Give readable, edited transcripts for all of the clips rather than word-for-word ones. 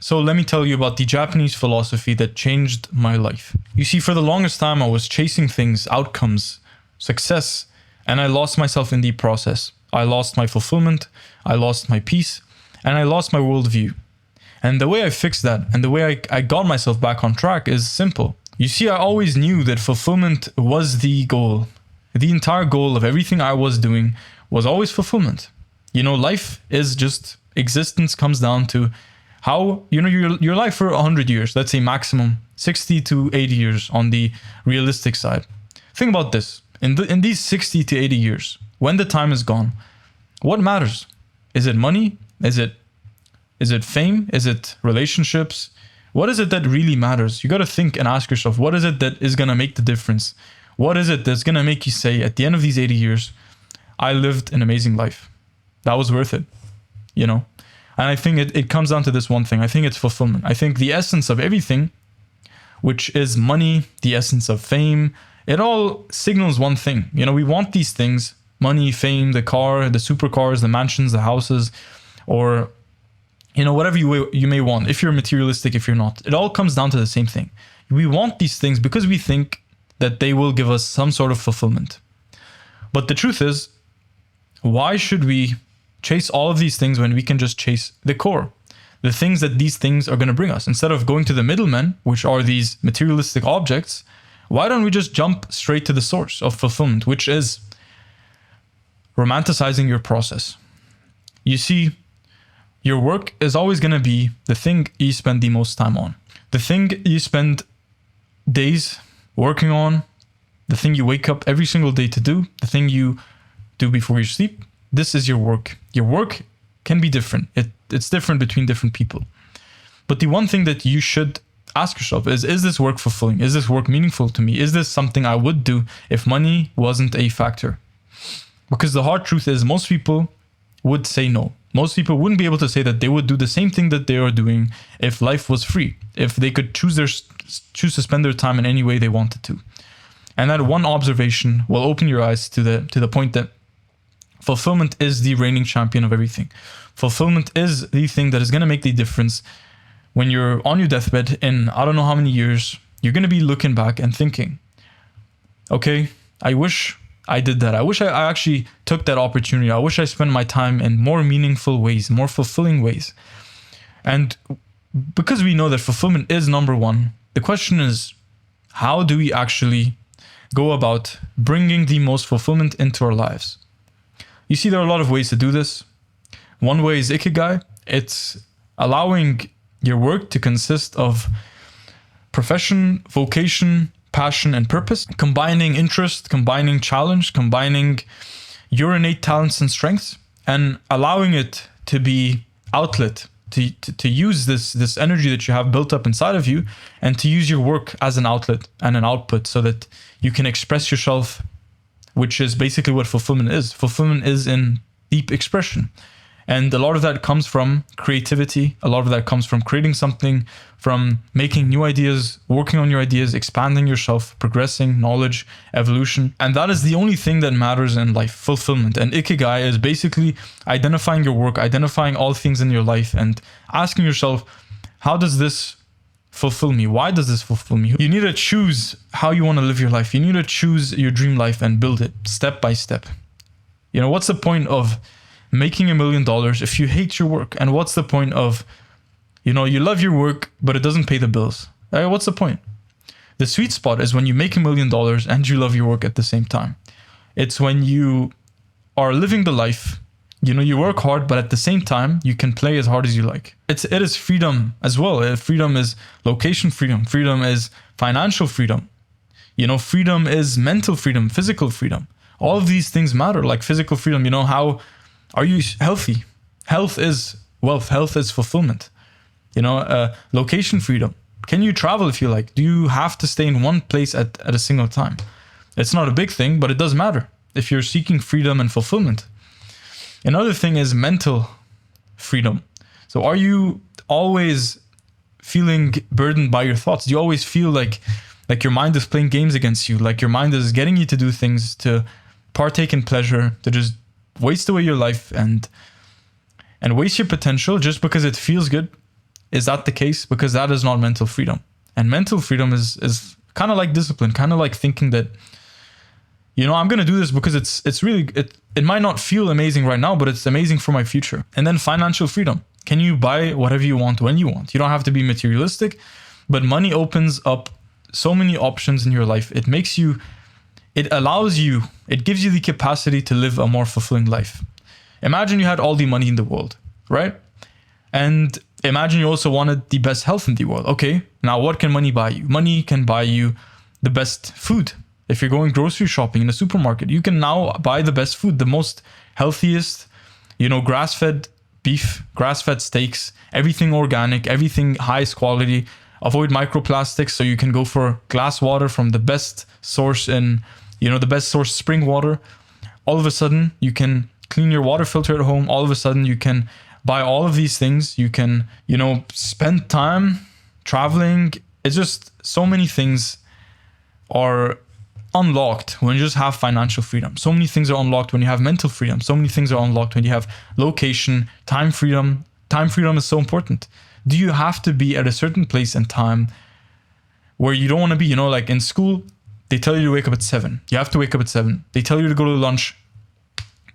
So let me tell you about the Japanese philosophy that changed my life. You see, for the longest time, I was chasing things, outcomes, success, and I lost myself in the process. I lost my fulfillment, I lost my peace, and I lost my worldview. And the way I fixed that and the way I got myself back on track is simple. You see, I always knew that fulfillment was the goal. The entire goal of everything I was doing was always fulfillment. You know, life is just existence comes down to how, you know, your life for 100 years, let's say maximum 60 to 80 years on the realistic side. Think about this. In these 60 to 80 years, when the time is gone, what matters? Is it money? Is it fame? Is it relationships? What is it that really matters? You got to think and ask yourself, what is it that is going to make the difference? What is it that's going to make you say at the end of these 80 years, I lived an amazing life. That was worth it, you know? And I think it comes down to this one thing. I think it's fulfillment. I think the essence of everything, which is money, the essence of fame, it all signals one thing. You know, we want these things, money, fame, the car, the supercars, the mansions, the houses, or, you know, whatever you may want. If you're materialistic, if you're not, it all comes down to the same thing. We want these things because we think that they will give us some sort of fulfillment. But the truth is, why should we chase all of these things when we can just chase the core? The things that these things are going to bring us. Instead of going to the middlemen, which are these materialistic objects, why don't we just jump straight to the source of fulfillment, which is romanticizing your process? You see, your work is always going to be the thing you spend the most time on. The thing you spend days working on, the thing you wake up every single day to do, the thing you do before you sleep. This is your work. Your work can be different. It's different between different people. But the one thing that you should ask yourself is this work fulfilling? Is this work meaningful to me? Is this something I would do if money wasn't a factor? Because the hard truth is most people would say no. Most people wouldn't be able to say that they would do the same thing that they are doing if life was free, if they could choose to spend their time in any way they wanted to. And that one observation will open your eyes to the point that fulfillment is the reigning champion of everything. Fulfillment is the thing that is going to make the difference. When you're on your deathbed in I don't know how many years, you're going to be looking back and thinking, okay, I wish I did that. I wish I actually took that opportunity. I wish I spent my time in more meaningful ways, more fulfilling ways. And because we know that fulfillment is number one, the question is, how do we actually go about bringing the most fulfillment into our lives? You see, there are a lot of ways to do this. One way is IKIGAI. It's allowing your work to consist of profession, vocation, passion, and purpose, combining interest, combining challenge, combining your innate talents and strengths, and allowing it to be outlet, to use this energy that you have built up inside of you, and to use your work as an outlet and an output so that you can express yourself, which is basically what fulfillment is. Fulfillment is in deep expression. And a lot of that comes from creativity. A lot of that comes from creating something, from making new ideas, working on your ideas, expanding yourself, progressing, knowledge, evolution. And that is the only thing that matters in life, fulfillment. And Ikigai is basically identifying your work, identifying all things in your life and asking yourself, how does this fulfill me? Why does this fulfill me? You need to choose how you want to live your life. You need to choose your dream life and build it step by step. You know, what's the point of making $1 million if you hate your work? And what's the point of, you know, you love your work, but it doesn't pay the bills? What's the point? The sweet spot is when you make $1 million and you love your work at the same time. It's when you are living the life, you know, you work hard, but at the same time, you can play as hard as you like. It is freedom as well. Freedom is location freedom. Freedom is financial freedom. You know, freedom is mental freedom, physical freedom. All of these things matter, like physical freedom. You know, how are you healthy? Health is wealth. Health is fulfillment. You know, location freedom. Can you travel if you like? Do you have to stay in one place at a single time? It's not a big thing, but it does matter if you're seeking freedom and fulfillment. Another thing is mental freedom. So are you always feeling burdened by your thoughts? Do you always feel like your mind is playing games against you? Like your mind is getting you to do things, to partake in pleasure, to just waste away your life and waste your potential just because it feels good? Is that the case? Because that is not mental freedom. And mental freedom is kind of like discipline, kind of like thinking that, you know, I'm going to do this because it's really, it might not feel amazing right now, but it's amazing for my future. And then financial freedom. Can you buy whatever you want when you want? You don't have to be materialistic, but money opens up so many options in your life. It makes you, it allows you, it gives you the capacity to live a more fulfilling life. Imagine you had all the money in the world, right? And imagine you also wanted the best health in the world. Okay, now what can money buy you? Money can buy you the best food. If you're going grocery shopping in a supermarket, you can now buy the best food, the most healthiest, you know, grass-fed beef, grass-fed steaks, everything organic, everything highest quality. Avoid microplastics, so you can go for glass water from the best source in, you know, the best source spring water. All of a sudden, you can clean your water filter at home. All of a sudden, you can buy all of these things. You can, you know, spend time traveling. It's just so many things are unlocked when you just have financial freedom. So many things are unlocked when you have mental freedom. So many things are unlocked when you have location, time freedom. Time freedom is so important. Do you have to be at a certain place and time where you don't want to be? You know, like in school, they tell you to wake up at 7. You have to wake up at 7. They tell you to go to lunch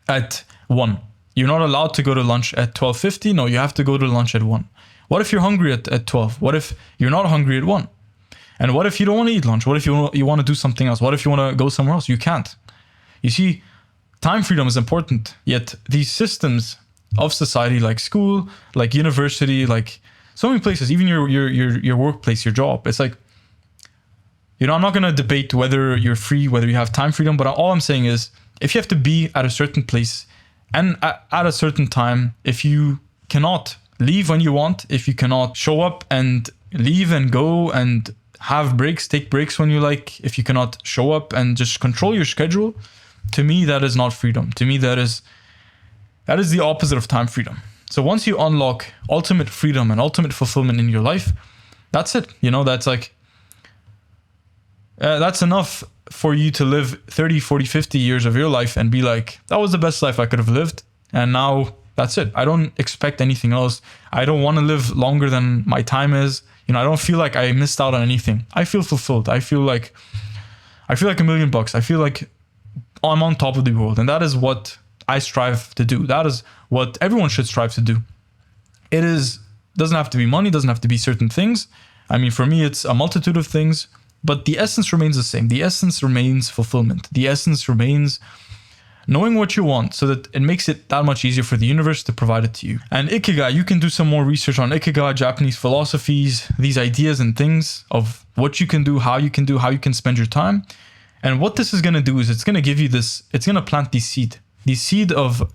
at 1. You're not allowed to go to lunch at 12:50. No, you have to go to lunch at 1. What if you're hungry at 12? What if you're not hungry at 1? And what if you don't want to eat lunch? What if you want to do something else? What if you want to go somewhere else? You can't. You see, time freedom is important. Yet these systems of society, like school, like university, like so many places, even your workplace, your job, it's like, you know, I'm not going to debate whether you're free, whether you have time freedom, but all I'm saying is if you have to be at a certain place and at a certain time, if you cannot leave when you want, if you cannot show up and leave and go and have breaks, take breaks when you like, if you cannot show up and just control your schedule, to me, that is not freedom. To me, that is the opposite of time freedom. So once you unlock ultimate freedom and ultimate fulfillment in your life, that's it. You know, that's like, that's enough for you to live 30, 40, 50 years of your life and be like, that was the best life I could have lived. And now that's it. I don't expect anything else. I don't want to live longer than my time is. You know, I don't feel like I missed out on anything. I feel fulfilled. I feel like $1 million. I feel like I'm on top of the world. And that is what I strive to do. That is what everyone should strive to do. Doesn't have to be money, doesn't have to be certain things. I mean, for me, it's a multitude of things, but the essence remains the same. The essence remains fulfillment. The essence remains knowing what you want, so that it makes it that much easier for the universe to provide it to you. And Ikigai, you can do some more research on Ikigai, Japanese philosophies, these ideas and things of what you can do, how you can spend your time. And what this is going to do is it's going to give you this, it's going to plant the seed of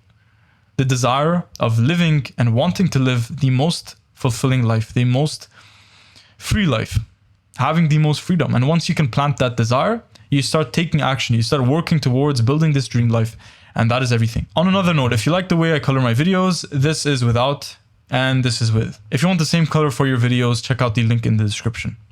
the desire of living and wanting to live the most fulfilling life, the most free life, having the most freedom. And once you can plant that desire, you start taking action, you start working towards building this dream life, and that is everything. On another note, if you like the way I color my videos, this is without and this is with. If you want the same color for your videos, check out the link in the description.